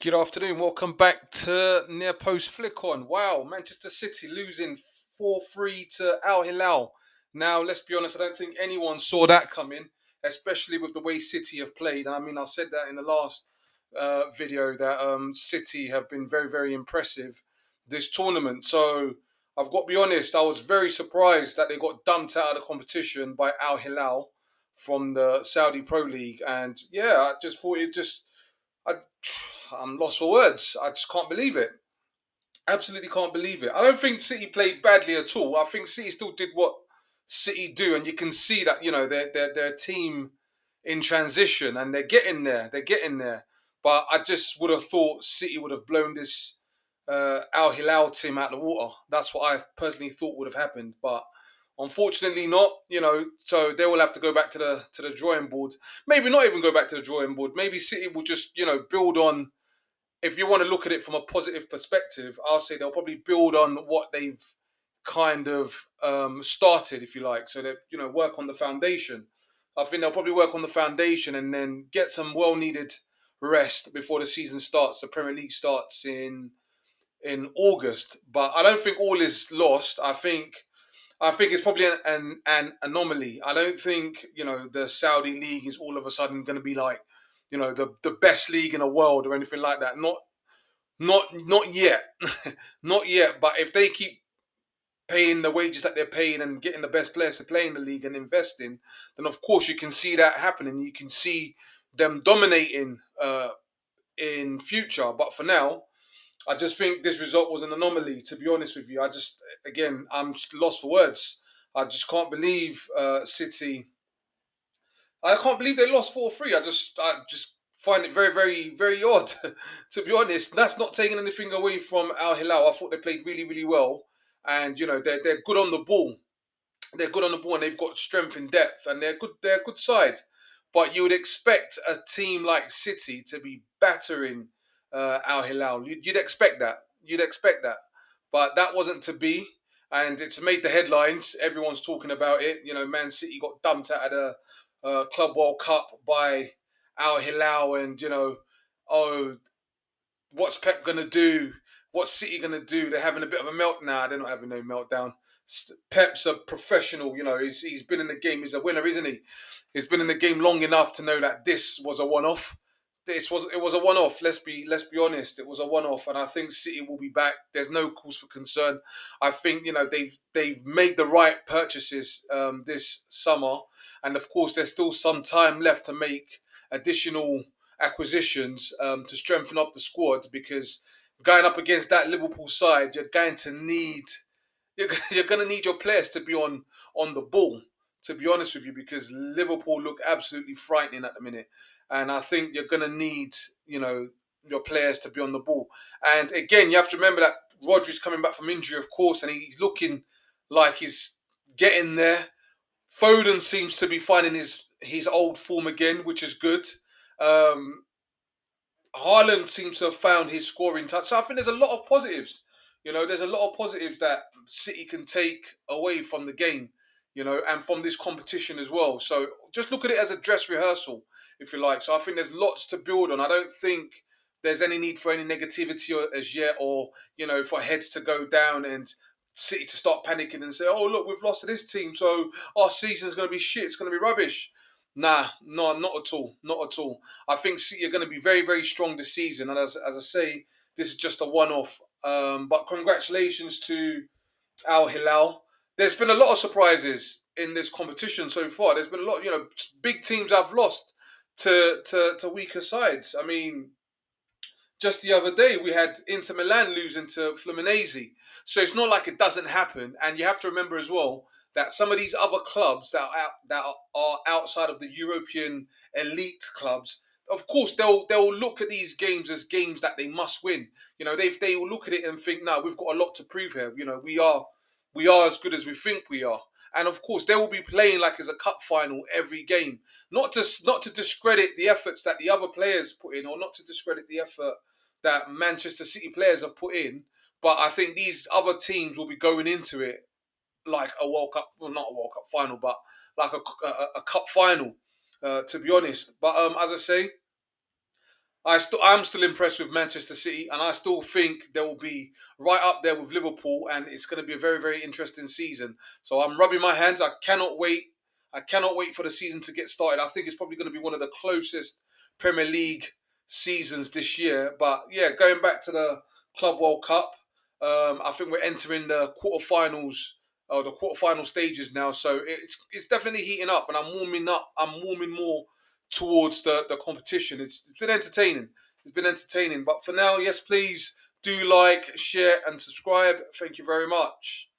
Good afternoon. Welcome back to Near Post Flick On. Wow, Manchester City losing 4-3 to Al-Hilal. Now, let's be honest, I don't think anyone saw that coming, especially with the way City have played. And I mean, I said that in the last video that City have been very, very impressive this tournament. So I've got to be honest, I was very surprised that they got dumped out of the competition by Al-Hilal from the Saudi Pro League. And yeah, I just thought I, I'm lost for words. I just can't believe it. Absolutely can't believe it. I don't think City played badly at all. I think City still did what City do, and you can see that they're a team in transition, and they're getting there. They're getting there. But I just would have thought City would have blown this Al Hilal team out of the water. That's what I personally thought would have happened, but unfortunately not. So they will have to go back to the drawing board. Maybe not even go back to the drawing board. Maybe City will just build on, if you want to look at it from a positive perspective, I'll say they'll probably build on what they've kind of started, if you like. So that work on the foundation. I think they'll probably work on the foundation and then get some well-needed rest before the season starts. The Premier League starts in August, but I don't think all is lost. I think it's probably an anomaly. I don't think the Saudi league is all of a sudden going to be like the best league in the world or anything like that. Not yet, not yet. But if they keep paying the wages that they're paying and getting the best players to play in the league and investing, then of course you can see that happening. You can see them dominating in future. But for now, I just think this result was an anomaly. To be honest with you, I'm just lost for words. I just can't believe City. I can't believe they lost 4-3. I just find it very, very, very odd. To be honest, that's not taking anything away from Al Hilal. I thought they played really, really well, and they're good on the ball. They're good on the ball, and they've got strength and depth, and they're good. They're a good side. But you would expect a team like City to be battering Al Hilal. You'd expect that. You'd expect that. But that wasn't to be, and it's made the headlines. Everyone's talking about it. Man City got dumped out of the Club World Cup by Al Hilal, and oh, what's Pep gonna do? What's City gonna do? They're having a bit of a meltdown. Nah, they're not having no meltdown. Pep's a professional. He's been in the game. He's a winner, isn't he? He's been in the game long enough to know that this was a one-off. It was a one-off. Let's be honest. It was a one-off, and I think City will be back. There's no cause for concern. I think they've made the right purchases this summer, and of course there's still some time left to make additional acquisitions to strengthen up the squad, because going up against that Liverpool side, you're going to need your players to be on the ball. To be honest with you, because Liverpool look absolutely frightening at the minute, and I think you're going to need your players to be on the ball. And again, you have to remember that Rodri's coming back from injury, of course, and he's looking like he's getting there. Foden seems to be finding his old form again, which is good. Um, Haaland seems to have found his scoring touch. So I think there's a lot of positives. There's a lot of positives that City can take away from the game, and from this competition as well. So just look at it as a dress rehearsal, if you like. So I think there's lots to build on. I don't think there's any need for any negativity as yet, or for heads to go down and City to start panicking and say, "Oh, look, we've lost to this team, so our season's going to be shit. It's going to be rubbish." Nah, no, not at all, not at all. I think City are going to be very, very strong this season, and as I say, this is just a one-off. But congratulations to Al Hilal. There's been a lot of surprises in this competition so far. There's been a lot, big teams have lost to weaker sides. I mean, just the other day we had Inter Milan losing to Fluminense. So it's not like it doesn't happen. And you have to remember as well that some of these other clubs that are outside of the European elite clubs, of course they'll look at these games as games that they must win. They will look at it and think, no, we've got a lot to prove here. We are as good as we think we are. And of course, they will be playing like it's a cup final every game. Not to discredit the efforts that the other players put in, or not to discredit the effort that Manchester City players have put in. But I think these other teams will be going into it like a World Cup, well, not a World Cup final, but like a cup final, to be honest. But as I say, I'm still impressed with Manchester City, and I still think they will be right up there with Liverpool, and it's going to be a very, very interesting season. So I'm rubbing my hands. I cannot wait. I cannot wait for the season to get started. I think it's probably going to be one of the closest Premier League seasons this year. But yeah, going back to the Club World Cup, I think we're entering the quarterfinals, the quarterfinal stages now. So it's definitely heating up, and I'm warming up. I'm warming more towards the competition. It's been entertaining. It's been entertaining. But for now, yes, please do like, share, and subscribe. Thank you very much.